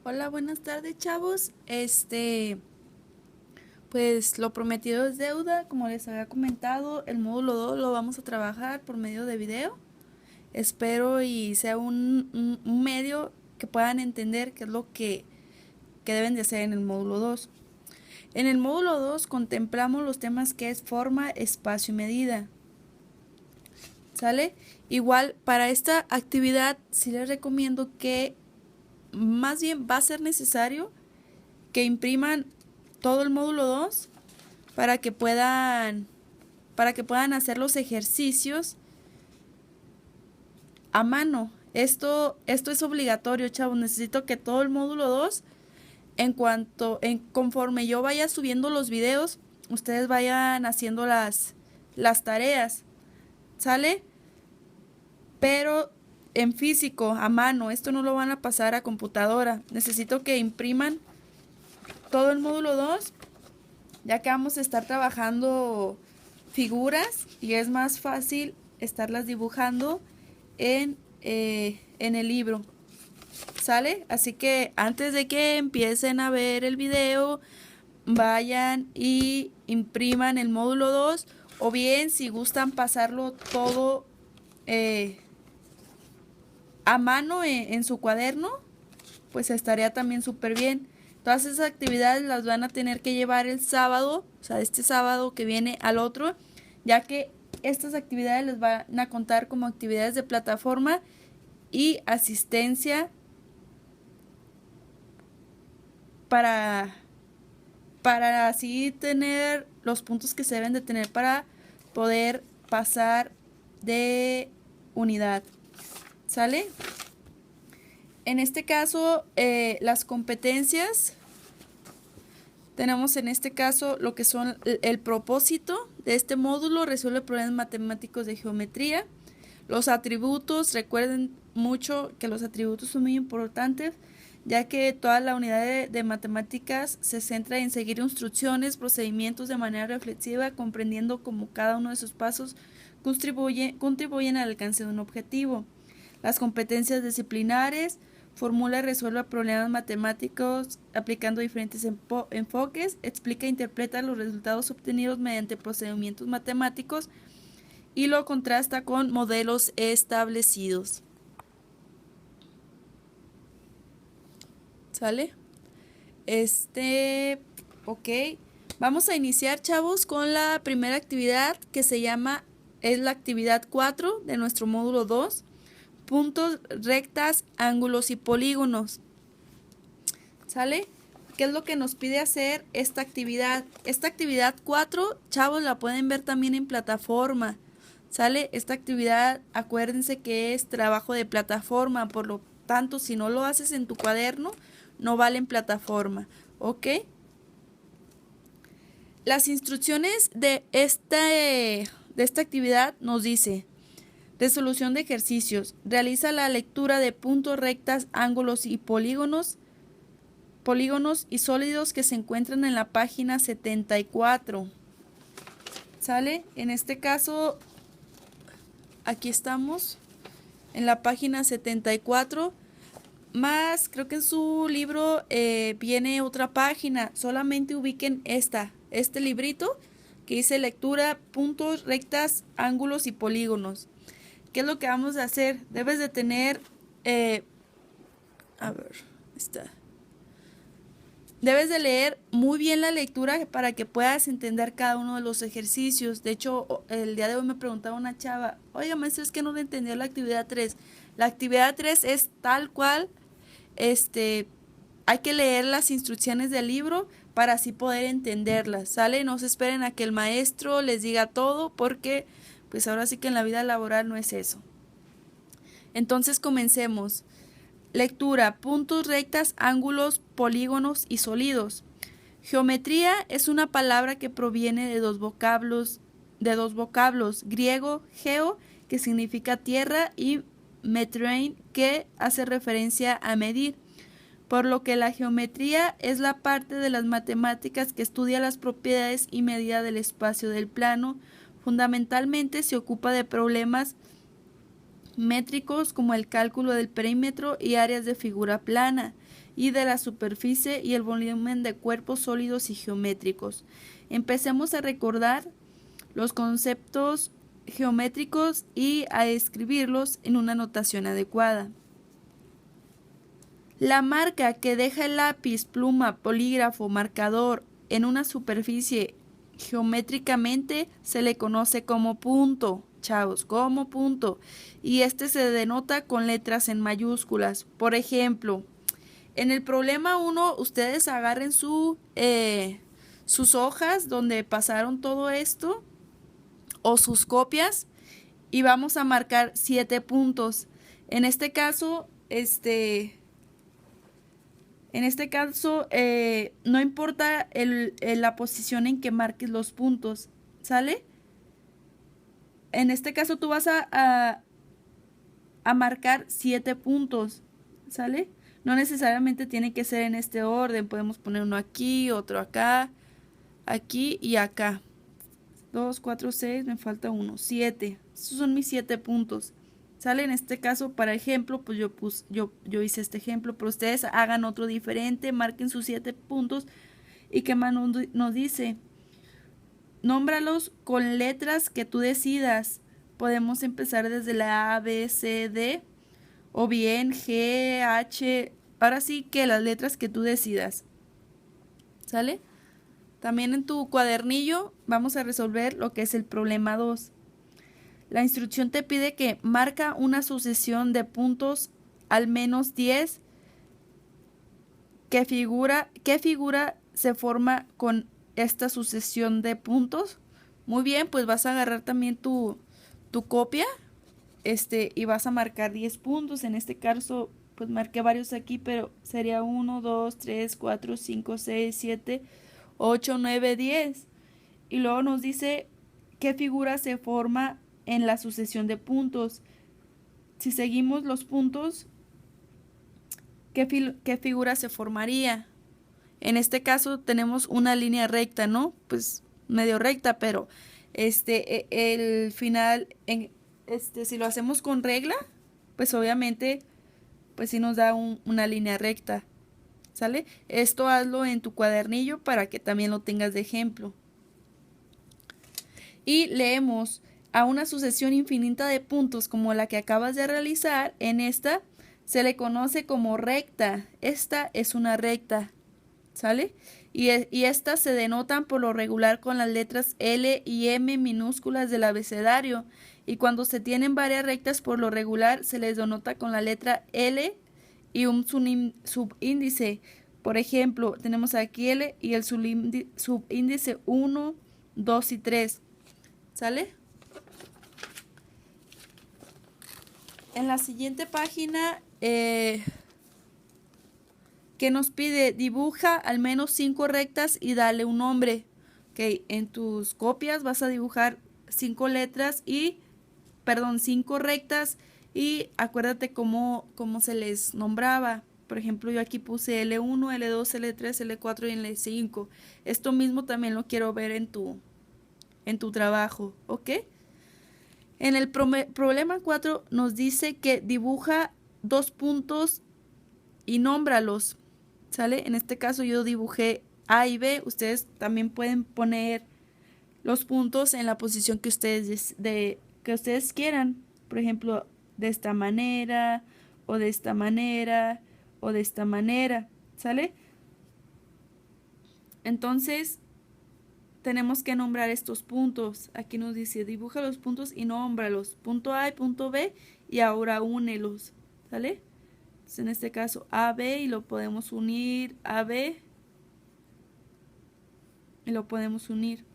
Hola, buenas tardes, chavos. Pues lo prometido es deuda. Como les había comentado, el módulo 2 lo vamos a trabajar por medio de video. Espero y sea un medio que puedan entender qué es lo que deben de hacer en el módulo 2. En el módulo 2 contemplamos los temas que es forma, espacio y medida. ¿Sale? Igual, para esta actividad sí les recomiendo que más bien va a ser necesario que impriman todo el módulo 2 para que puedan hacer los ejercicios a mano. Esto es obligatorio, chavos. Necesito que todo el módulo 2 conforme yo vaya subiendo los videos, ustedes vayan haciendo las tareas. ¿Sale? Pero en físico, a mano. Esto no lo van a pasar a computadora. Necesito que impriman todo el módulo 2, ya que vamos a estar trabajando figuras y es más fácil estarlas dibujando en el libro. ¿Sale? Así que antes de que empiecen a ver el video, vayan y impriman el módulo 2, o bien si gustan pasarlo todo a mano en su cuaderno, pues estaría también súper bien. Todas esas actividades las van a tener que llevar el sábado, o sea, este sábado que viene al otro, ya que estas actividades les van a contar como actividades de plataforma y asistencia para así tener los puntos que se deben de tener para poder pasar de unidad. ¿Sale? En este caso, las competencias, tenemos en este caso lo que son el propósito de este módulo: resuelve problemas matemáticos de geometría. Los atributos, recuerden mucho que los atributos son muy importantes, ya que toda la unidad de matemáticas se centra en seguir instrucciones, procedimientos de manera reflexiva, comprendiendo cómo cada uno de sus pasos contribuyen al alcance de un objetivo. Las competencias disciplinares: formula y resuelve problemas matemáticos aplicando diferentes enfoques, explica e interpreta los resultados obtenidos mediante procedimientos matemáticos y lo contrasta con modelos establecidos. ¿Sale? Ok. Vamos a iniciar, chavos, con la primera actividad que es la actividad 4 de nuestro módulo 2. Puntos, rectas, ángulos y polígonos. ¿Sale? ¿Qué es lo que nos pide hacer esta actividad? Esta actividad 4, chavos, la pueden ver también en plataforma. ¿Sale? Esta actividad, acuérdense que es trabajo de plataforma, por lo tanto, si no lo haces en tu cuaderno, no vale en plataforma. ¿Ok? Las instrucciones de esta actividad nos dice: resolución de ejercicios. Realiza la lectura de puntos, rectas, ángulos y polígonos y sólidos que se encuentran en la página 74. ¿Sale? En este caso, aquí estamos en la página 74. Más, creo que en su libro viene otra página. Solamente ubiquen este librito que dice lectura, puntos, rectas, ángulos y polígonos. ¿Qué es lo que vamos a hacer? Debes de tener, debes de leer muy bien la lectura para que puedas entender cada uno de los ejercicios. De hecho, el día de hoy me preguntaba una chava: oiga, maestro, es que no le entendió la actividad 3. La actividad 3 es tal cual, hay que leer las instrucciones del libro para así poder entenderlas, ¿sale? No se esperen a que el maestro les diga todo, porque pues ahora sí que en la vida laboral no es eso. Entonces comencemos. Lectura: puntos, rectas, ángulos, polígonos y sólidos. Geometría es una palabra que proviene de dos vocablos griego: geo, que significa tierra, y metrein, que hace referencia a medir, por lo que la geometría es la parte de las matemáticas que estudia las propiedades y medida del espacio del plano. Fundamentalmente se ocupa de problemas métricos como el cálculo del perímetro y áreas de figura plana y de la superficie y el volumen de cuerpos sólidos y geométricos. Empecemos a recordar los conceptos geométricos y a escribirlos en una notación adecuada. La marca que deja el lápiz, pluma, polígrafo, marcador en una superficie geométricamente se le conoce como punto, chavos, como punto, y este se denota con letras en mayúsculas. Por ejemplo, en el problema 1, ustedes agarren sus hojas donde pasaron todo esto o sus copias y vamos a marcar 7 puntos. En este caso, no importa la posición en que marques los puntos, ¿sale? En este caso tú vas a marcar 7 puntos, ¿sale? No necesariamente tiene que ser en este orden, podemos poner uno aquí, otro acá, aquí y acá. 2, 4, 6, me falta uno, 7. Estos son mis 7 puntos. ¿Sale? En este caso, para ejemplo, pues yo hice este ejemplo, pero ustedes hagan otro diferente, marquen sus 7 puntos. ¿Y qué más nos dice? Nómbralos con letras que tú decidas. Podemos empezar desde la A, B, C, D, o bien G, H. Ahora sí que las letras que tú decidas. ¿Sale? También en tu cuadernillo vamos a resolver lo que es el problema 2. La instrucción te pide que marca una sucesión de puntos al menos 10. ¿Qué figura se forma con esta sucesión de puntos? Muy bien, pues vas a agarrar también tu copia y vas a marcar 10 puntos. En este caso, pues marqué varios aquí, pero sería 1, 2, 3, 4, 5, 6, 7, 8, 9, 10. Y luego nos dice qué figura se forma en la sucesión de puntos. Si seguimos los puntos, ¿qué figura se formaría? En este caso tenemos una línea recta, ¿no? Pues medio recta, pero el final, si lo hacemos con regla, pues obviamente, pues sí nos da una línea recta, ¿sale? Esto hazlo en tu cuadernillo para que también lo tengas de ejemplo. Y leemos: a una sucesión infinita de puntos como la que acabas de realizar, en esta se le conoce como recta. Esta es una recta, ¿sale? Y estas se denotan por lo regular con las letras L y M minúsculas del abecedario. Y cuando se tienen varias rectas, por lo regular se les denota con la letra L y un subíndice. Por ejemplo, tenemos aquí L y el subíndice 1, 2 y 3. ¿Sale? En la siguiente página, que nos pide, dibuja al menos 5 rectas y dale un nombre. Okay, en tus copias vas a dibujar 5 rectas y acuérdate cómo se les nombraba. Por ejemplo, yo aquí puse L1, L2, L3, L4 y L5. Esto mismo también lo quiero ver en tu trabajo, ¿ok? En el problema 4 nos dice que dibuja 2 puntos y nómbralos, ¿sale? En este caso yo dibujé A y B. Ustedes también pueden poner los puntos en la posición que ustedes quieran. Por ejemplo, de esta manera, o de esta manera, o de esta manera, ¿sale? Entonces tenemos que nombrar estos puntos. Aquí nos dice, dibuja los puntos y nómbralos. Punto A y punto B, y ahora únelos, ¿sale? Entonces, en este caso AB, y lo podemos unir AB, y lo podemos unir.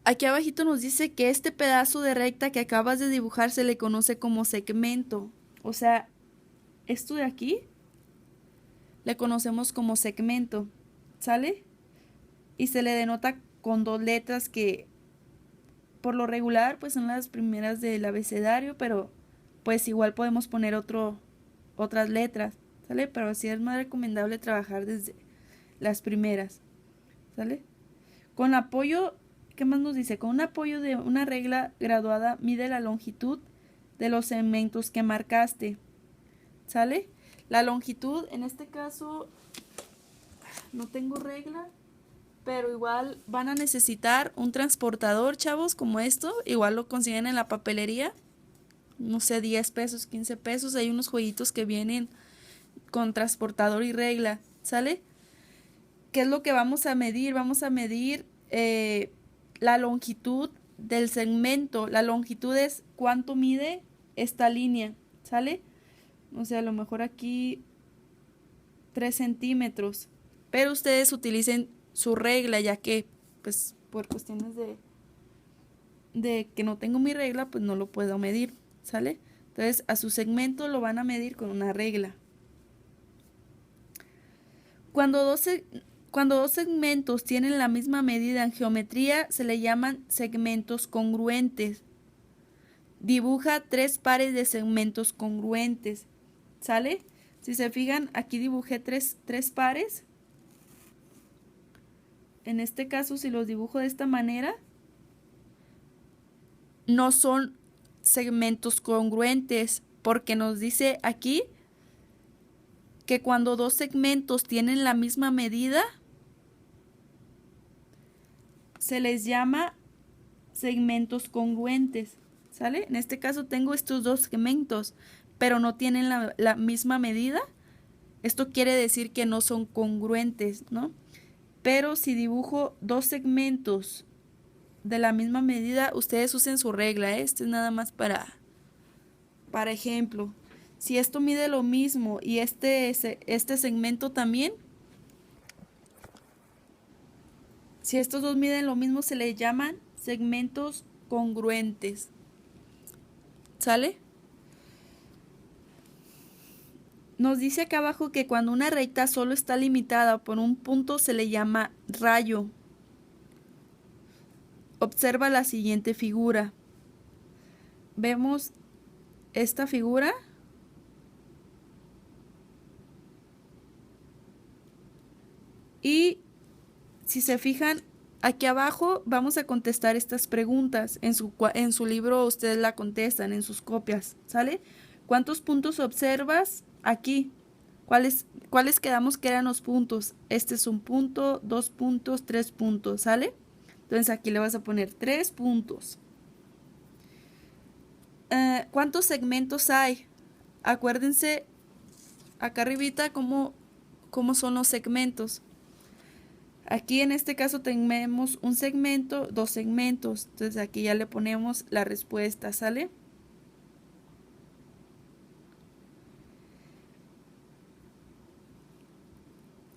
Aquí abajito nos dice que este pedazo de recta que acabas de dibujar se le conoce como segmento. O sea, esto de aquí le conocemos como segmento, ¿sale? Y se le denota con 2 letras que por lo regular pues son las primeras del abecedario, pero pues igual podemos poner otras letras, ¿sale? Pero sí es más recomendable trabajar desde las primeras, ¿sale? Con apoyo ¿Qué más nos dice? Con un apoyo de una regla graduada, mide la longitud de los segmentos que marcaste. ¿Sale? La longitud, en este caso, no tengo regla, pero igual van a necesitar un transportador, chavos, como esto. Igual lo consiguen en la papelería. No sé, 10 pesos, 15 pesos. Hay unos jueguitos que vienen con transportador y regla. ¿Sale? ¿Qué es lo que vamos a medir? Vamos a medir la longitud del segmento. La longitud es cuánto mide esta línea. ¿Sale? O sea, a lo mejor aquí 3 centímetros. Pero ustedes utilicen su regla, ya que, pues, por cuestiones de que no tengo mi regla, pues no lo puedo medir. ¿Sale? Entonces, a su segmento lo van a medir con una regla. Cuando dos segmentos tienen la misma medida en geometría, se le llaman segmentos congruentes. Dibuja 3 pares de segmentos congruentes. ¿Sale? Si se fijan, aquí dibujé tres pares. En este caso, si los dibujo de esta manera, no son segmentos congruentes, porque nos dice aquí que cuando dos segmentos tienen la misma medida, se les llama segmentos congruentes. ¿Sale? En este caso tengo estos dos segmentos, pero no tienen la misma medida. Esto quiere decir que no son congruentes, ¿no? Pero si dibujo dos segmentos de la misma medida, ustedes usen su regla, ¿eh? Este es nada más para ejemplo. Si esto mide lo mismo y este segmento también, si estos dos miden lo mismo, se les llaman segmentos congruentes. ¿Sale? Nos dice acá abajo que cuando una recta solo está limitada por un punto se le llama rayo. Observa la siguiente figura. Vemos esta figura. Y si se fijan, aquí abajo vamos a contestar estas preguntas. En su libro ustedes la contestan, en sus copias, ¿sale? ¿Cuántos puntos observas aquí? ¿Cuáles quedamos que eran los puntos? Este es un punto, 2 puntos, 3 puntos, ¿sale? Entonces aquí le vas a poner 3 puntos. ¿Cuántos segmentos hay? Acuérdense acá arribita cómo son los segmentos. Aquí en este caso tenemos un segmento, 2 segmentos. Entonces aquí ya le ponemos la respuesta, ¿sale?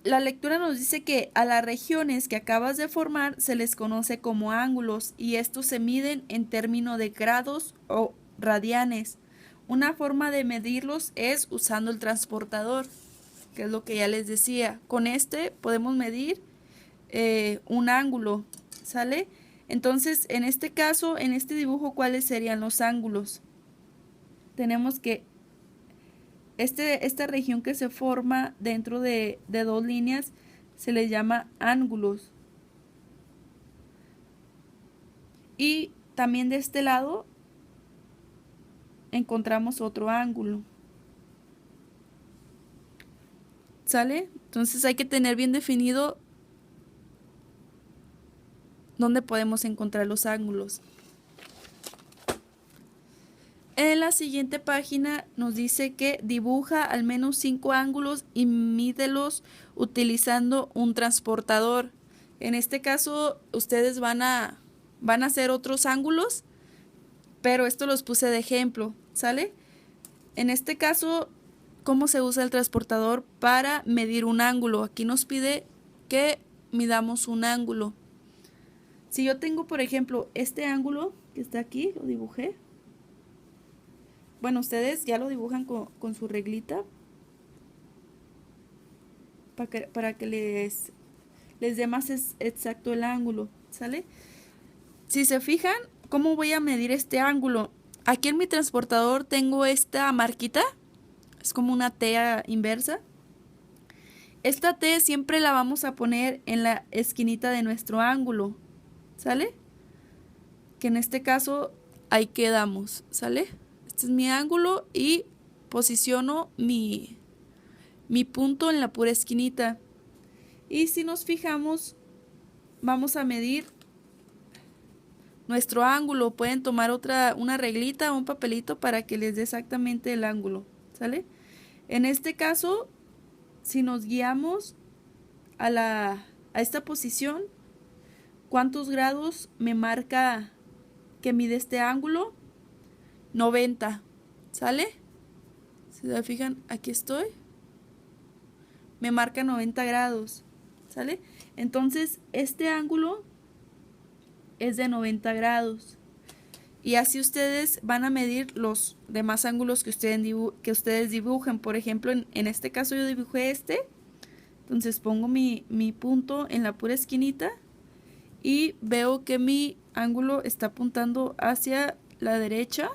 La lectura nos dice que a las regiones que acabas de formar se les conoce como ángulos y estos se miden en términos de grados o radianes. Una forma de medirlos es usando el transportador, que es lo que ya les decía. Con este podemos medir un ángulo, ¿sale? Entonces, en este caso, en este dibujo, ¿cuáles serían los ángulos? Tenemos que esta región que se forma dentro de dos líneas se le llama ángulos. Y también de este lado encontramos otro ángulo. ¿Sale? Entonces hay que tener bien definido dónde podemos encontrar los ángulos. En la siguiente página nos dice que dibuja al menos 5 ángulos y mídelos utilizando un transportador. En este caso, ustedes van a hacer otros ángulos, pero esto los puse de ejemplo, ¿sale? En este caso, ¿cómo se usa el transportador para medir un ángulo? Aquí nos pide que midamos un ángulo. Si yo tengo, por ejemplo, este ángulo que está aquí, lo dibujé. Bueno, ustedes ya lo dibujan con su reglita para que les dé más exacto el ángulo, ¿sale? Si se fijan, ¿cómo voy a medir este ángulo? Aquí en mi transportador tengo esta marquita, es como una T inversa. Esta T siempre la vamos a poner en la esquinita de nuestro ángulo, ¿sale? que en este caso ahí quedamos, ¿sale? Este es mi ángulo y posiciono mi punto en la pura esquinita. Y si nos fijamos, vamos a medir nuestro ángulo. Pueden tomar una reglita o un papelito para que les dé exactamente el ángulo, ¿sale? En este caso, si nos guiamos a esta posición, ¿cuántos grados me marca que mide este ángulo? 90, ¿sale? Si se fijan, aquí estoy. Me marca 90 grados, ¿sale? Entonces, este ángulo es de 90 grados. Y así ustedes van a medir los demás ángulos que ustedes dibujen. Por ejemplo, en este caso yo dibujé este. Entonces pongo mi punto en la pura esquinita y veo que mi ángulo está apuntando hacia la derecha.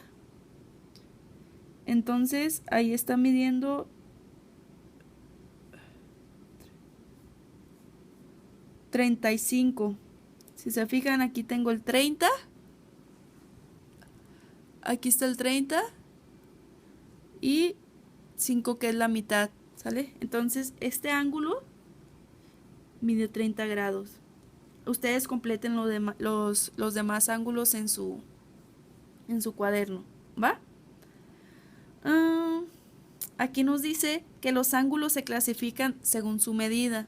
Entonces ahí está midiendo 35. Si se fijan, aquí tengo el 30. Aquí está el 30 y 5, que es la mitad, ¿sale? Entonces este ángulo mide 30 grados. Ustedes completen los demás ángulos en su cuaderno, ¿va? Aquí nos dice que los ángulos se clasifican según su medida.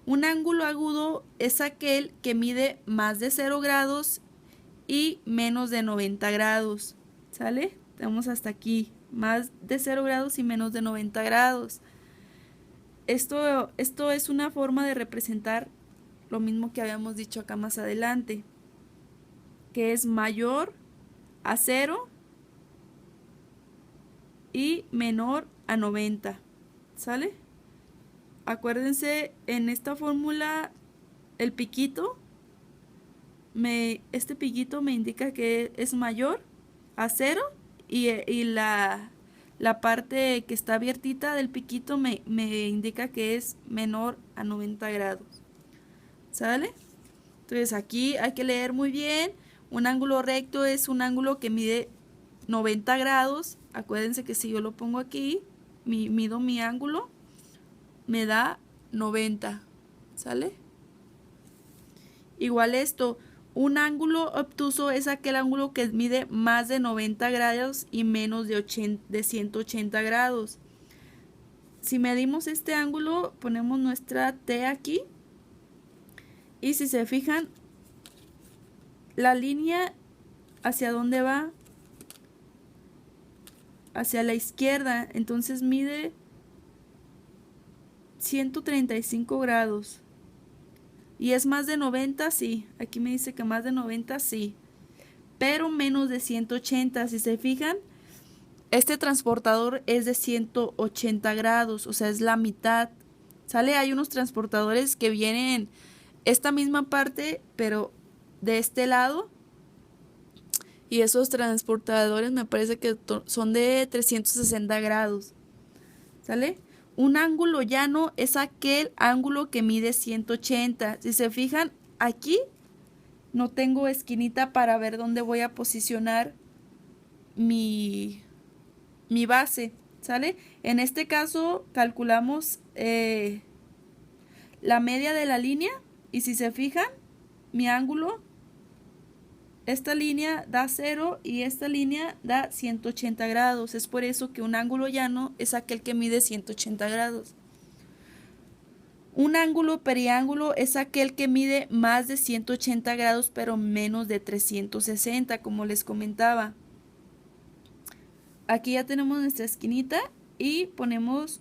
Un ángulo agudo es aquel que mide más de 0 grados y menos de 90 grados, ¿sale? Tenemos hasta aquí, más de 0 grados y menos de 90 grados. Esto es una forma de representar lo mismo que habíamos dicho acá más adelante, que es mayor a 0 y menor a 90, ¿sale? Acuérdense, en esta fórmula el piquito, este piquito me indica que es mayor a 0 y la parte que está abiertita del piquito me indica que es menor a 90 grados, ¿sale? Entonces aquí hay que leer muy bien. Un ángulo recto es un ángulo que mide 90 grados. Acuérdense que si yo lo pongo aquí, mido mi ángulo, me da 90, ¿sale? Igual esto, un ángulo obtuso es aquel ángulo que mide más de 90 grados y menos de 180 grados. Si medimos este ángulo, ponemos nuestra T aquí. Y si se fijan, la línea hacia dónde va, hacia la izquierda, entonces mide 135 grados. Y es más de 90, sí. Aquí me dice que más de 90, sí. Pero menos de 180. Si se fijan, este transportador es de 180 grados. O sea, es la mitad. ¿Sale? Hay unos transportadores que vienen esta misma parte, pero de este lado. Y esos transportadores me parece que son de 360 grados. ¿Sale? Un ángulo llano es aquel ángulo que mide 180. Si se fijan, aquí no tengo esquinita para ver dónde voy a posicionar mi base, ¿sale? En este caso calculamos la media de la línea y si se fijan, mi ángulo, esta línea da 0 y esta línea da 180 grados. Es por eso que un ángulo llano es aquel que mide 180 grados. Un ángulo periángulo es aquel que mide más de 180 grados pero menos de 360, como les comentaba. Aquí ya tenemos nuestra esquinita y ponemos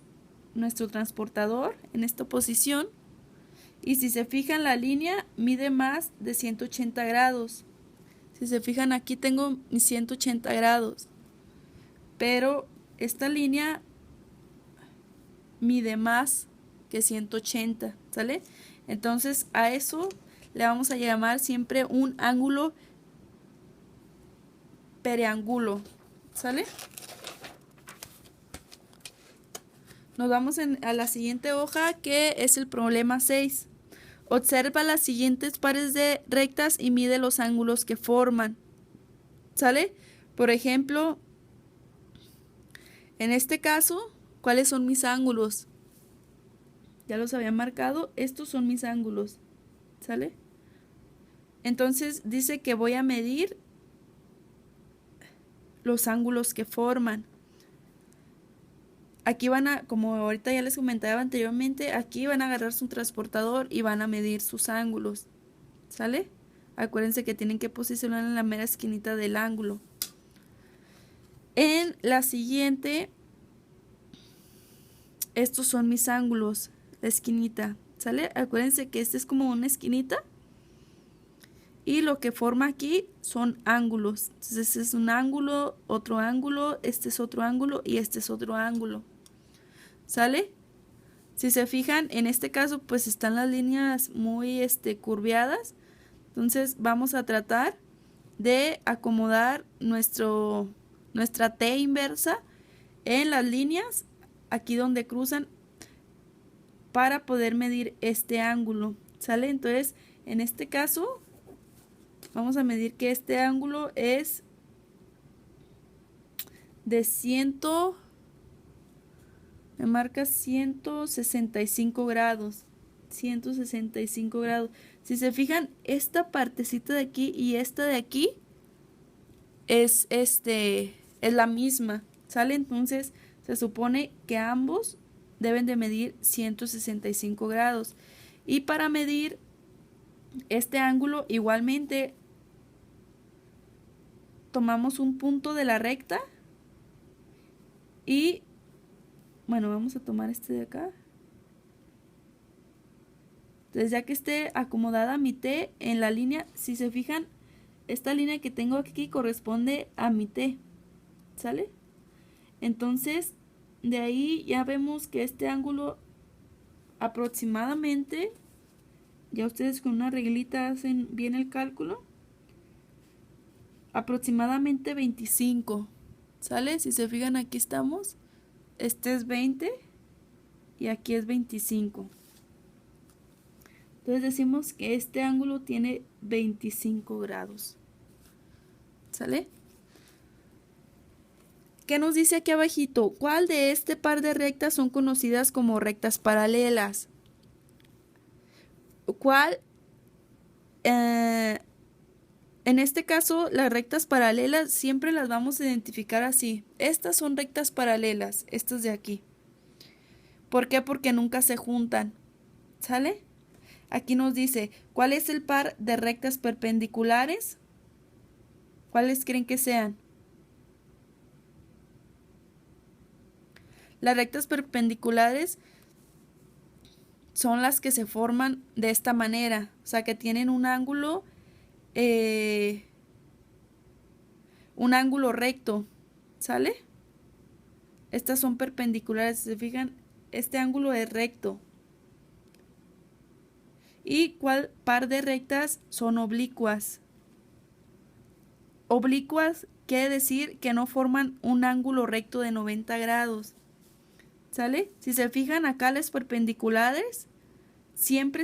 nuestro transportador en esta posición. Y si se fijan, la línea mide más de 180 grados. Si se fijan, aquí tengo mis 180 grados, pero esta línea mide más que 180, ¿sale? Entonces a eso le vamos a llamar siempre un ángulo periángulo, ¿sale? Nos vamos a la siguiente hoja, que es el problema 6. Observa las siguientes pares de rectas y mide los ángulos que forman. ¿Sale? Por ejemplo, en este caso, ¿cuáles son mis ángulos? Ya los había marcado. Estos son mis ángulos. ¿Sale? Entonces dice que voy a medir los ángulos que forman. Aquí van a, como ahorita ya les comentaba anteriormente, aquí van a agarrar su transportador y van a medir sus ángulos. ¿Sale? Acuérdense que tienen que posicionar en la mera esquinita del ángulo. En la siguiente, estos son mis ángulos, la esquinita. ¿Sale? Acuérdense que este es como una esquinita. Y lo que forma aquí son ángulos. Entonces este es un ángulo, otro ángulo, este es otro ángulo y este es otro ángulo. ¿Sale? Si se fijan, en este caso pues están las líneas muy curviadas. Entonces vamos a tratar de acomodar nuestra T inversa en las líneas, aquí donde cruzan, para poder medir este ángulo. ¿Sale? Entonces, en este caso, vamos a medir que este ángulo es de me marca 165 grados. 165 grados. Si se fijan, esta partecita de aquí y esta de aquí es la misma. ¿Sale? Entonces, se supone que ambos deben de medir 165 grados. Y para medir este ángulo, igualmente, tomamos un punto de la recta y, bueno, vamos a tomar este de acá. Entonces, ya que esté acomodada mi T en la línea, si se fijan, esta línea que tengo aquí corresponde a mi T. ¿Sale? Entonces, de ahí ya vemos que este ángulo aproximadamente, ya ustedes con una reglita hacen bien el cálculo, aproximadamente 25. ¿Sale? Si se fijan, aquí estamos. Este es 20 y aquí es 25. Entonces decimos que este ángulo tiene 25 grados. ¿Sale? ¿Qué nos dice aquí abajito? ¿Cuál de este par de rectas son conocidas como rectas paralelas? ¿Cuál? En este caso, las rectas paralelas siempre las vamos a identificar así. Estas son rectas paralelas, estas de aquí. ¿Por qué? Porque nunca se juntan. ¿Sale? Aquí nos dice, ¿cuál es el par de rectas perpendiculares? ¿Cuáles creen que sean? Las rectas perpendiculares son las que se forman de esta manera, o sea, que tienen un ángulo recto, ¿sale? Estas son perpendiculares, si se fijan, este ángulo es recto. ¿Y cuál par de rectas son oblicuas? Oblicuas quiere decir que no forman un ángulo recto de 90 grados. ¿Sale? Si se fijan acá las perpendiculares, siempre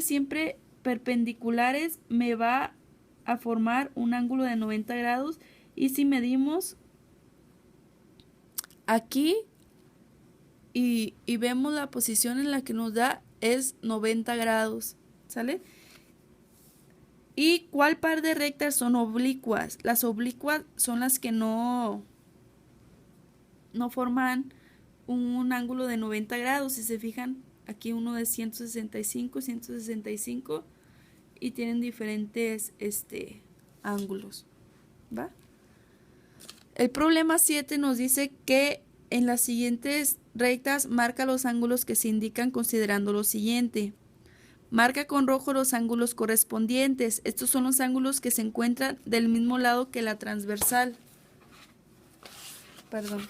perpendiculares me va a formar un ángulo de 90 grados. Y si medimos aquí y vemos la posición en la que nos da, es 90 grados. ¿Sale? ¿Y cuál par de rectas son oblicuas? Las oblicuas son las que no forman un ángulo de 90 grados. Si se fijan, aquí uno de 165 y tienen diferentes ángulos. ¿Va? El problema 7 nos dice que en las siguientes rectas marca los ángulos que se indican considerando lo siguiente. Marca con rojo los ángulos correspondientes. Estos son los ángulos que se encuentran del mismo lado que la transversal. Perdón.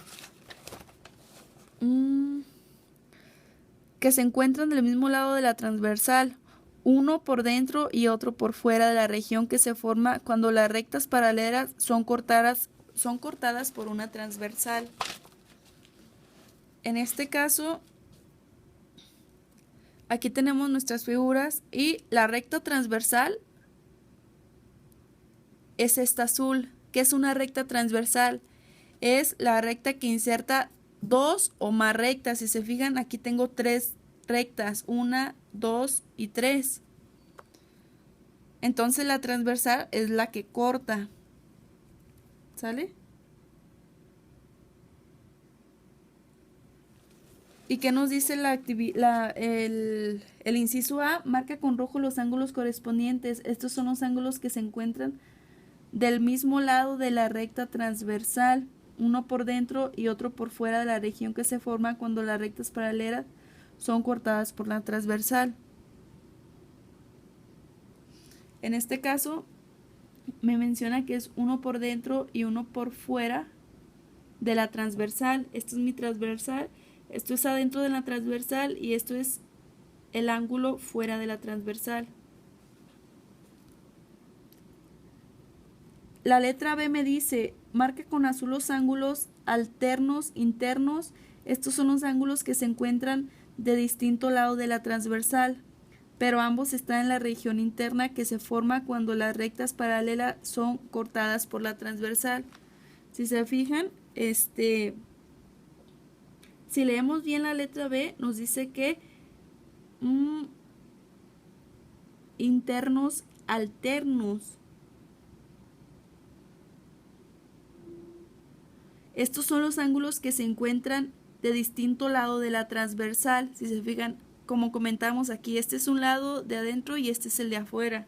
Que se encuentran del mismo lado de la transversal. Uno por dentro y otro por fuera de la región que se forma cuando las rectas paralelas son cortadas por una transversal. En este caso, aquí tenemos nuestras figuras y la recta transversal es esta azul. ¿Qué es una recta transversal? Es la recta que inserta dos o más rectas. Si se fijan, aquí tengo tres rectas, 1, 2 y 3. Entonces la transversal es la que corta. ¿Sale? ¿Y qué nos dice el inciso A? Marca con rojo los ángulos correspondientes. Estos son los ángulos que se encuentran del mismo lado de la recta transversal, uno por dentro y otro por fuera de la región que se forma cuando las rectas paralelas son cortadas por la transversal. En este caso me menciona que es uno por dentro y uno por fuera de la transversal. Esto es mi transversal, esto es adentro de la transversal y esto es el ángulo fuera de la transversal. La letra B me dice, marca con azul los ángulos alternos internos. Estos son los ángulos que se encuentran de distinto lado de la transversal, pero ambos están en la región interna que se forma cuando las rectas paralelas son cortadas por la transversal. Si se fijan, si leemos bien la letra B, nos dice que internos alternos. Estos son los ángulos que se encuentran de distinto lado de la transversal. Si se fijan, como comentamos aquí, este es un lado de adentro y este es el de afuera.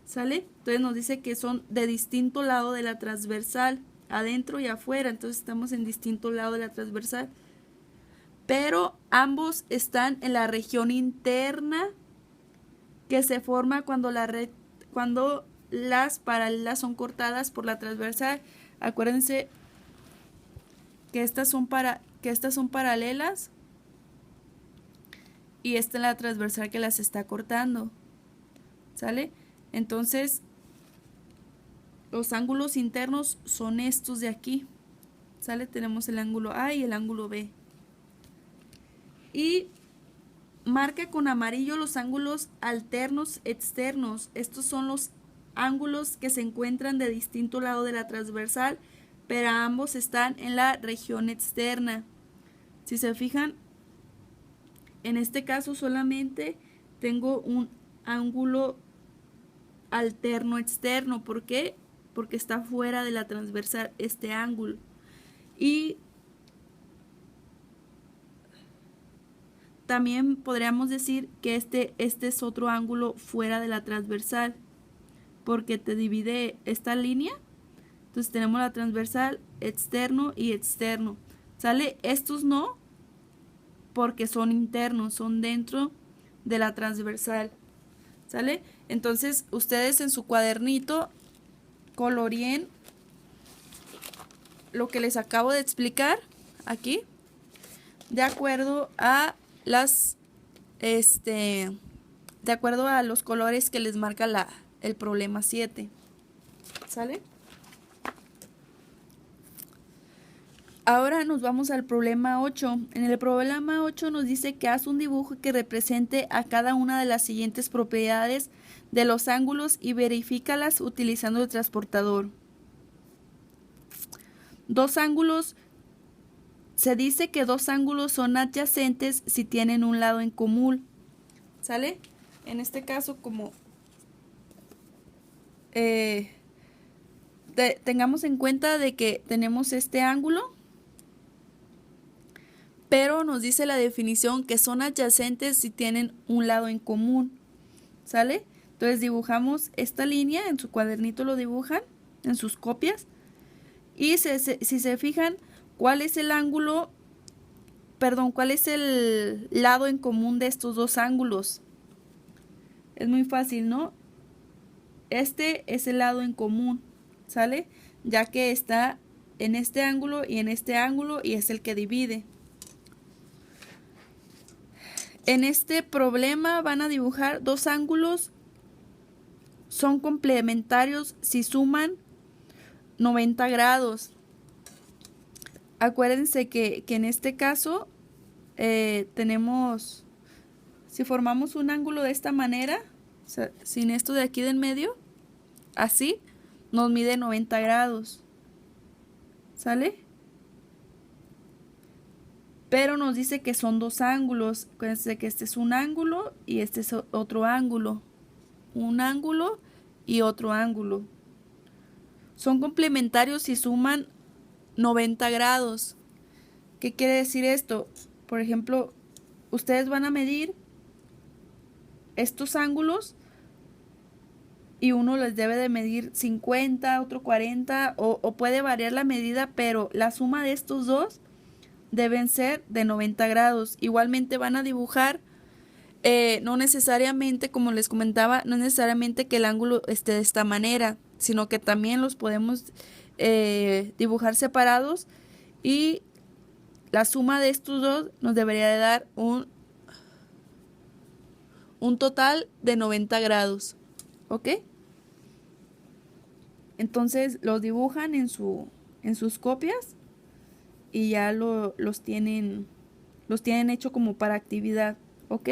¿Sale? Entonces nos dice que son de distinto lado de la transversal, adentro y afuera. Entonces estamos en distinto lado de la transversal. Pero ambos están en la región interna que se forma cuando las paralelas son cortadas por la transversal. Acuérdense que estas son paralelas y esta es la transversal que las está cortando. ¿Sale? Entonces, los ángulos internos son estos de aquí. ¿Sale? Tenemos el ángulo A y el ángulo B. Y marca con amarillo los ángulos alternos externos. Estos son los ángulos que se encuentran de distinto lado de la transversal, pero ambos están en la región externa. Si se fijan, en este caso solamente tengo un ángulo alterno externo. ¿Por qué? Porque está fuera de la transversal este ángulo. Y también podríamos decir que este es otro ángulo fuera de la transversal, porque te divide esta línea. Entonces tenemos la transversal, externo y externo. ¿Sale? Estos no, porque son internos, son dentro de la transversal. ¿Sale? Entonces ustedes en su cuadernito coloreen lo que les acabo de explicar aquí, de acuerdo a de acuerdo a los colores que les marca el problema 7. ¿Sale? Ahora nos vamos al problema 8. En el problema 8 nos dice que haz un dibujo que represente a cada una de las siguientes propiedades de los ángulos y verifícalas utilizando el transportador. Se dice que dos ángulos son adyacentes si tienen un lado en común. ¿Sale? En este caso, como tengamos en cuenta de que tenemos este ángulo, pero nos dice la definición que son adyacentes si tienen un lado en común. ¿Sale? Entonces dibujamos esta línea, en su cuadernito lo dibujan, en sus copias, y si se fijan, ¿cuál es el lado en común de estos dos ángulos? Es muy fácil, ¿no? Este es el lado en común, ¿sale? Ya que está en este ángulo y en este ángulo y es el que divide. En este problema van a dibujar dos ángulos, son complementarios si suman 90 grados. Acuérdense que en este caso tenemos, Si formamos un ángulo de esta manera, o sea, sin esto de aquí del medio, así, nos mide 90 grados. ¿Sale? Pero nos dice que son dos ángulos. Acuérdense que este es un ángulo y este es otro ángulo. Un ángulo y otro ángulo. Son complementarios y suman 90 grados. ¿Qué quiere decir esto? Por ejemplo, ustedes van a medir estos ángulos y uno les debe de medir 50, otro 40 o puede variar la medida, pero la suma de estos dos deben ser de 90 grados. Igualmente van a dibujar, no necesariamente, como les comentaba, no necesariamente que el ángulo esté de esta manera, sino que también los podemos dibujar separados y la suma de estos dos nos debería de dar un total de 90 grados. ¿Ok? Entonces los dibujan en sus copias y ya los tienen hecho como para actividad. ¿Ok?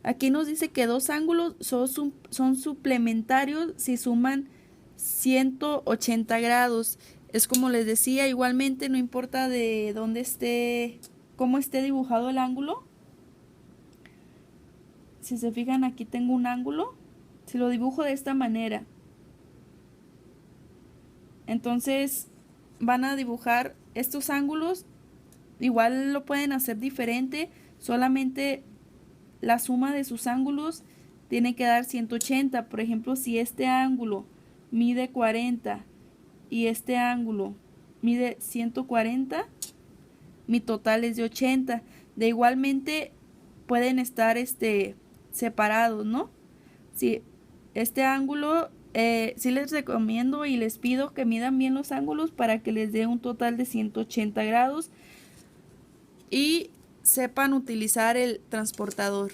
Aquí nos dice que dos ángulos son suplementarios si suman 180 grados. Es como les decía, igualmente no importa de dónde esté, cómo esté dibujado el ángulo. Si se fijan, aquí tengo un ángulo. Si lo dibujo de esta manera, entonces van a dibujar estos ángulos. Igual lo pueden hacer diferente, solamente la suma de sus ángulos tiene que dar 180. Por ejemplo, si este ángulo mide 40 y este ángulo mide 140, mi total es de 80. De igualmente pueden estar separados, ¿no? Si este ángulo, sí les recomiendo y les pido que midan bien los ángulos para que les dé un total de 180 grados y sepan utilizar el transportador.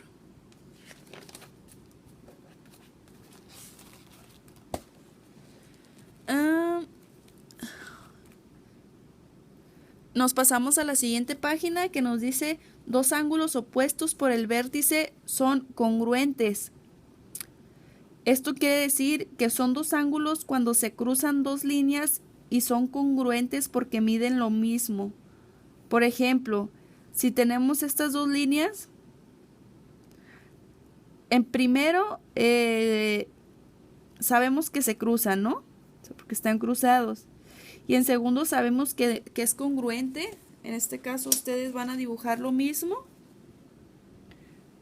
Nos pasamos a la siguiente página que nos dice: dos ángulos opuestos por el vértice son congruentes. Esto quiere decir que son dos ángulos cuando se cruzan dos líneas y son congruentes porque miden lo mismo. Por ejemplo, si tenemos estas dos líneas, en primero sabemos que se cruzan, ¿no? Porque están cruzados. Y en segundo sabemos que es congruente. En este caso ustedes van a dibujar lo mismo,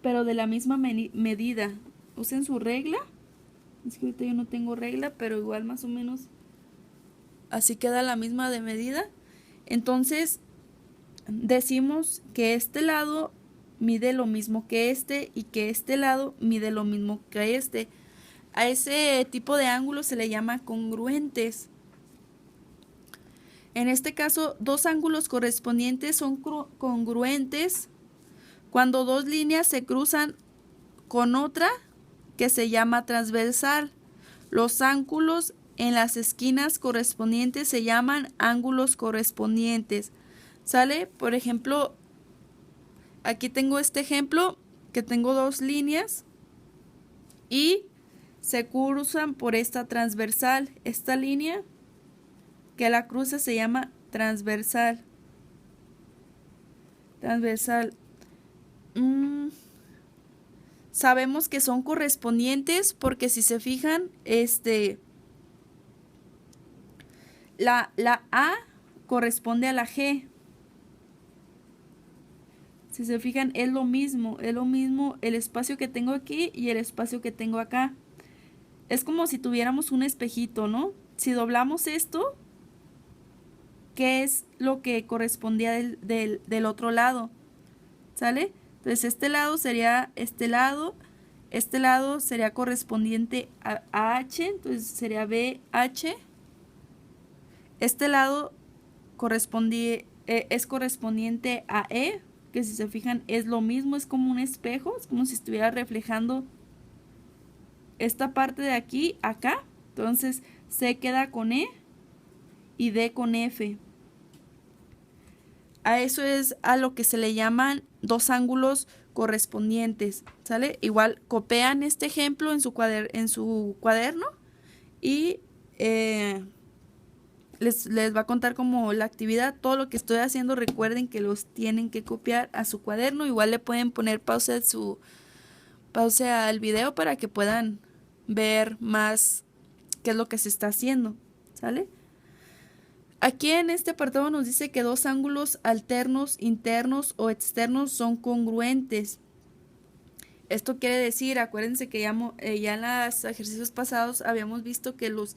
pero de la misma medida. Usen su regla. Es que ahorita yo no tengo regla, pero igual más o menos así queda la misma de medida. Entonces decimos que este lado mide lo mismo que este y que este lado mide lo mismo que este. A ese tipo de ángulos se le llama congruentes. En este caso, dos ángulos correspondientes son congruentes cuando dos líneas se cruzan con otra que se llama transversal. Los ángulos en las esquinas correspondientes se llaman ángulos correspondientes. ¿Sale? Por ejemplo, aquí tengo este ejemplo que tengo dos líneas y se cruzan por esta transversal. Esta línea que la cruza se llama transversal. Transversal. Sabemos que son correspondientes porque si se fijan, la A corresponde a la G. Si se fijan, es lo mismo el espacio que tengo aquí y el espacio que tengo acá. Es como si tuviéramos un espejito, ¿no? Si doblamos esto, ¿qué es lo que correspondía del otro lado? ¿Sale? Entonces este lado sería este lado sería correspondiente a H, entonces sería BH. Este lado es correspondiente a E, que si se fijan es lo mismo, es como un espejo, es como si estuviera reflejando esta parte de aquí, acá. Entonces C queda con E y D con F. A eso es a lo que se le llaman dos ángulos correspondientes, ¿sale? Igual copian este ejemplo en su cuaderno y les va a contar como la actividad. Todo lo que estoy haciendo, recuerden que los tienen que copiar a su cuaderno. Igual le pueden poner pausa al video para que puedan ver más qué es lo que se está haciendo, ¿sale? Aquí en este apartado nos dice que dos ángulos alternos, internos o externos son congruentes. Esto quiere decir, acuérdense que ya en los ejercicios pasados habíamos visto que los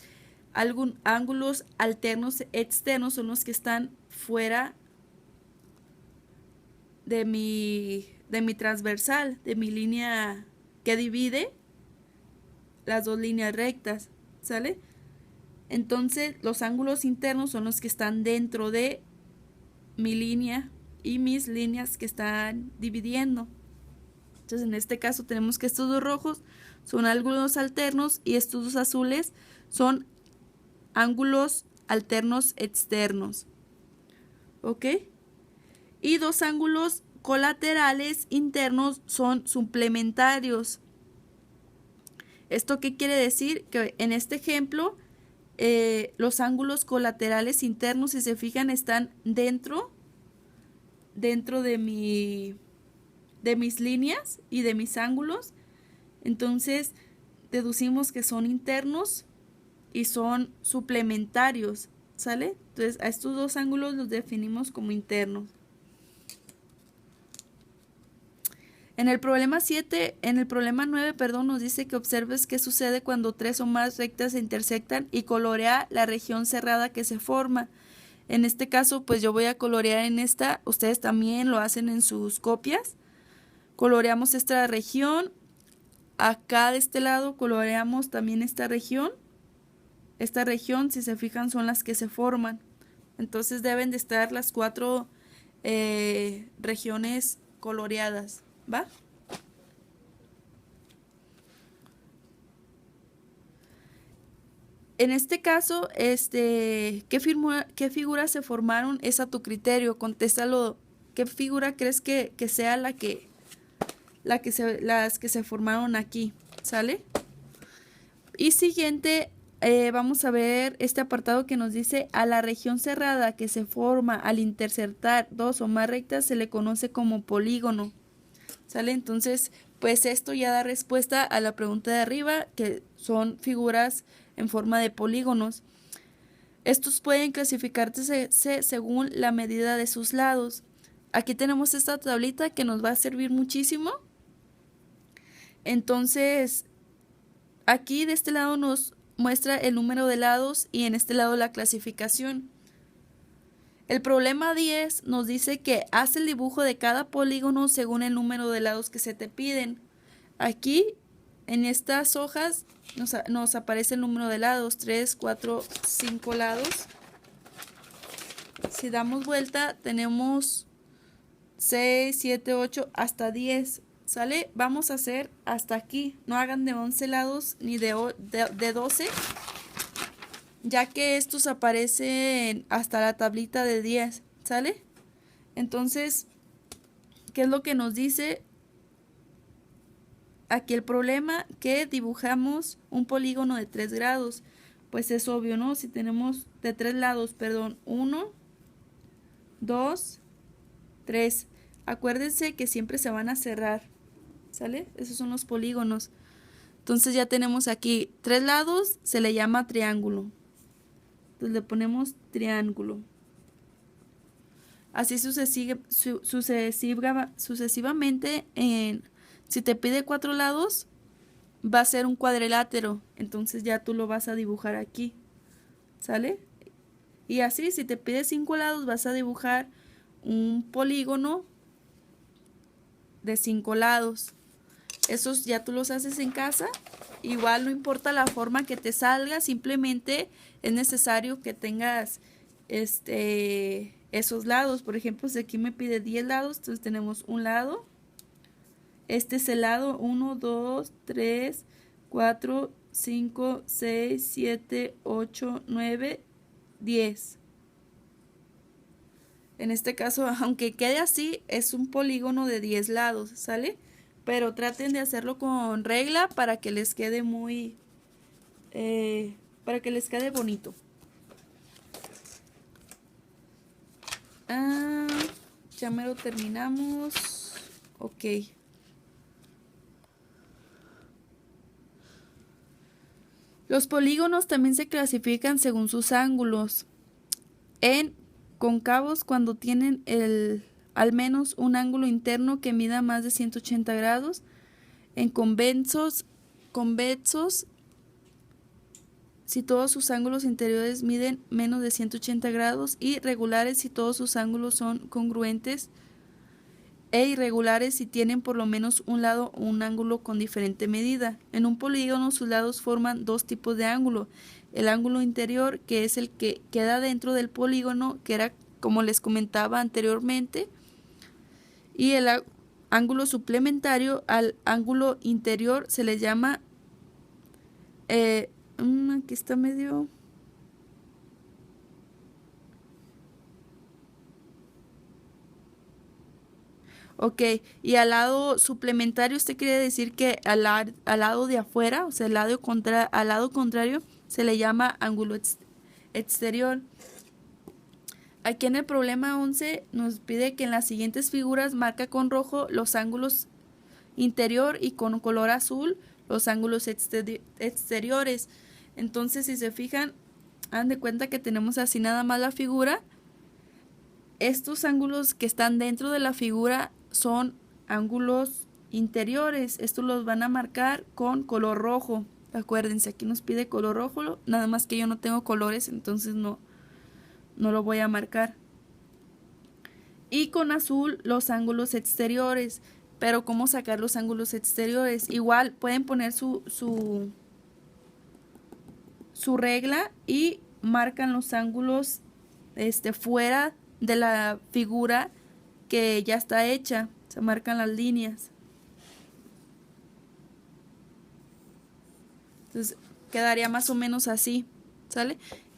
ángulos alternos externos son los que están fuera de mi transversal, de mi línea que divide las dos líneas rectas, ¿sale? Entonces, los ángulos internos son los que están dentro de mi línea y mis líneas que están dividiendo. Entonces, en este caso tenemos que estos dos rojos son ángulos alternos y estos dos azules son ángulos alternos externos. ¿Ok? Y dos ángulos colaterales internos son suplementarios. ¿Esto qué quiere decir? Que en este ejemplo los ángulos colaterales internos, si se fijan, están dentro de mis líneas y de mis ángulos. Entonces deducimos que son internos y son suplementarios, ¿sale? Entonces a estos dos ángulos los definimos como internos. En el problema 9, nos dice que observes qué sucede cuando tres o más rectas se intersectan y colorea la región cerrada que se forma. En este caso, pues yo voy a colorear en esta, ustedes también lo hacen en sus copias. Coloreamos esta región, acá de este lado coloreamos también esta región. Esta región, si se fijan, son las que se forman. Entonces deben de estar las 4 regiones coloreadas. ¿Va? En este caso, ¿qué figuras se formaron? Es a tu criterio. Contéstalo. ¿Qué figura crees que sea las que se formaron aquí? ¿Sale? Y siguiente, vamos a ver este apartado que nos dice: a la región cerrada que se forma al intersectar dos o más rectas se le conoce como polígono. ¿Sale? Entonces, pues esto ya da respuesta a la pregunta de arriba, que son figuras en forma de polígonos. Estos pueden clasificarse según la medida de sus lados. Aquí tenemos esta tablita que nos va a servir muchísimo. Entonces, aquí de este lado nos muestra el número de lados y en este lado la clasificación. El problema 10 nos dice que haz el dibujo de cada polígono según el número de lados que se te piden. Aquí, en estas hojas, nos aparece el número de lados, 3, 4, 5 lados. Si damos vuelta, tenemos 6, 7, 8, hasta 10. ¿Sale? Vamos a hacer hasta aquí. No hagan de 11 lados ni de 12. Ya que estos aparecen hasta la tablita de 10, ¿sale? Entonces, ¿qué es lo que nos dice aquí el problema? Que dibujamos un polígono de 3 grados. Pues es obvio, ¿no? Si tenemos de 3 lados, 1, 2, 3. Acuérdense que siempre se van a cerrar, ¿sale? Esos son los polígonos. Entonces ya tenemos aquí 3 lados, se le llama triángulo. Entonces le ponemos triángulo. Así sucesivamente, si te pide 4 lados, va a ser un cuadrilátero. Entonces ya tú lo vas a dibujar aquí. ¿Sale? Y así, si te pide 5 lados, vas a dibujar un polígono de 5 lados. Esos ya tú los haces en casa. Igual no importa la forma que te salga, simplemente es necesario que tengas esos lados. Por ejemplo, si aquí me pide 10 lados, entonces tenemos un lado. Este es el lado 1, 2, 3, 4, 5, 6, 7, 8, 9, 10. En este caso, aunque quede así, es un polígono de 10 lados, ¿sale? Pero traten de hacerlo con regla para que les quede muy... para que les quede bonito. Ah, ya me lo terminamos. Ok. Los polígonos también se clasifican según sus ángulos. En cóncavos, cuando tienen al menos un ángulo interno que mida más de 180 grados. En convexos, si todos sus ángulos interiores miden menos de 180 grados. Y regulares si todos sus ángulos son congruentes. E irregulares si tienen por lo menos un lado o un ángulo con diferente medida. En un polígono sus lados forman dos tipos de ángulo. El ángulo interior, que es el que queda dentro del polígono, que era como les comentaba anteriormente, y el ángulo suplementario al ángulo interior se le llama, aquí está medio... Ok, y al lado suplementario, usted quiere decir que al lado de afuera, o sea, al lado contrario, se le llama ángulo exterior. Aquí en el problema 11 nos pide que en las siguientes figuras marca con rojo los ángulos interior y con color azul los ángulos exteriores. Entonces, si se fijan, hagan de cuenta que tenemos así nada más la figura. Estos ángulos que están dentro de la figura son ángulos interiores. Estos los van a marcar con color rojo. Acuérdense, aquí nos pide color rojo, nada más que yo no tengo colores, entonces no lo voy a marcar. Y con azul los ángulos exteriores. Pero ¿cómo sacar los ángulos exteriores? Igual pueden poner su regla y marcan los ángulos fuera de la figura que ya está hecha. Se marcan las líneas. Entonces quedaría más o menos así, ¿sale?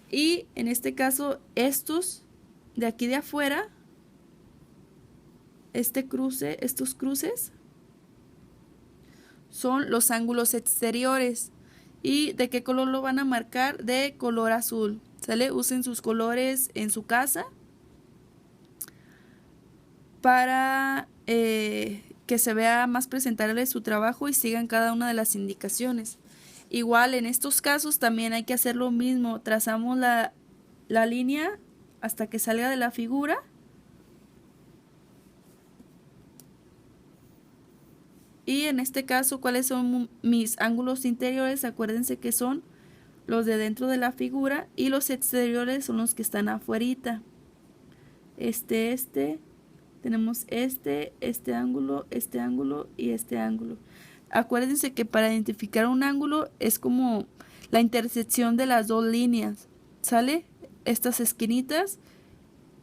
Y en este caso estos de aquí de afuera, estos cruces son los ángulos exteriores. ¿Y de qué color lo van a marcar? De color azul, ¿sale? Usen sus colores en su casa para que se vea más presentable su trabajo y sigan cada una de las indicaciones. Igual en estos casos también hay que hacer lo mismo. Trazamos la línea hasta que salga de la figura. Y en este caso, ¿cuáles son mis ángulos interiores? Acuérdense que son los de dentro de la figura y los exteriores son los que están afuerita. Tenemos este ángulo y este ángulo. Acuérdense que para identificar un ángulo es como la intersección de las dos líneas, ¿sale? Estas esquinitas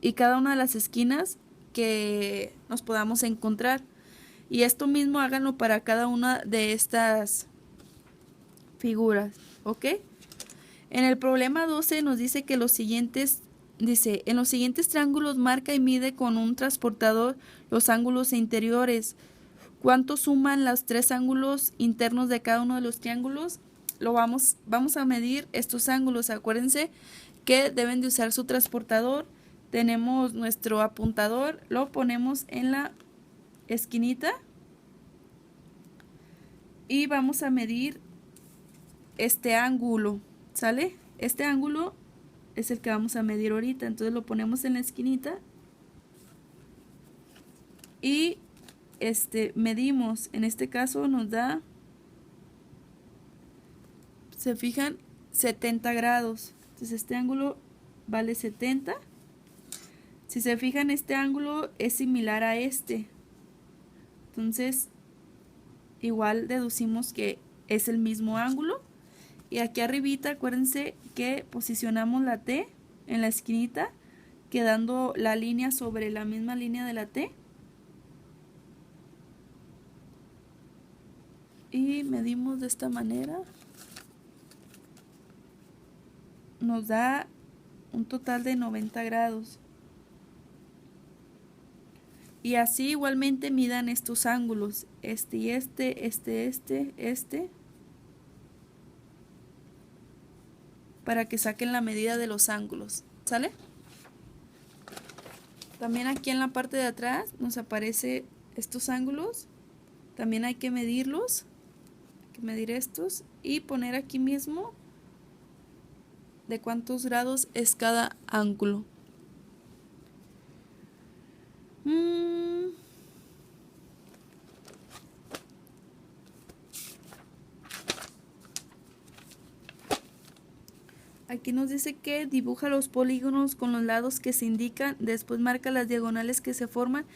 y cada una de las esquinas que nos podamos encontrar. Y esto mismo háganlo para cada una de estas figuras, ¿ok? En el problema 12 nos dice que en los siguientes triángulos marca y mide con un transportador los ángulos interiores. ¿Cuánto suman los tres ángulos internos de cada uno de los triángulos? Vamos a medir estos ángulos. Acuérdense que deben de usar su transportador. Tenemos nuestro apuntador, lo ponemos en la esquinita y vamos a medir este ángulo, ¿sale? Este ángulo es el que vamos a medir ahorita, entonces lo ponemos en la esquinita y medimos. En este caso nos da, se fijan, 70 grados. Entonces este ángulo vale 70. Si se fijan, este ángulo es similar a este. Entonces, igual deducimos que es el mismo ángulo. Y aquí arribita, acuérdense que posicionamos la T en la esquinita, quedando la línea sobre la misma línea de la T. Y medimos de esta manera. Nos da un total de 90 grados. Y así igualmente midan estos ángulos, este y este, para que saquen la medida de los ángulos, ¿sale? También aquí en la parte de atrás nos aparece estos ángulos, también hay que medirlos, hay que medir estos y poner aquí mismo de cuántos grados es cada ángulo. Aquí nos dice que dibuja los polígonos con los lados que se indican, después marca las diagonales que se forman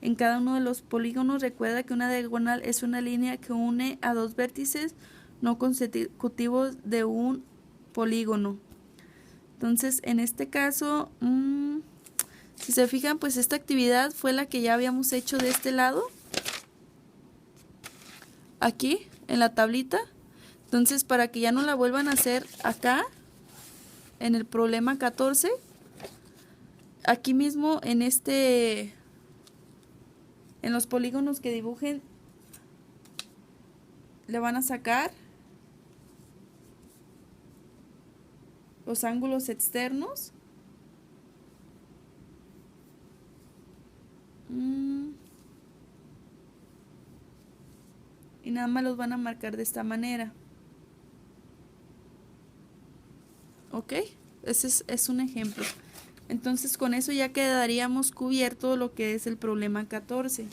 en cada uno de los polígonos. Recuerda que una diagonal es una línea que une a dos vértices no consecutivos de un polígono. Entonces, en este caso, si se fijan, pues esta actividad fue la que ya habíamos hecho de este lado, aquí, en la tablita. Entonces, para que ya no la vuelvan a hacer acá, en el problema 14, aquí mismo en los polígonos que dibujen, le van a sacar los ángulos externos. Y nada más los van a marcar de esta manera. ¿Ok? Ese es un ejemplo. Entonces con eso ya quedaríamos cubierto lo que es el problema 14.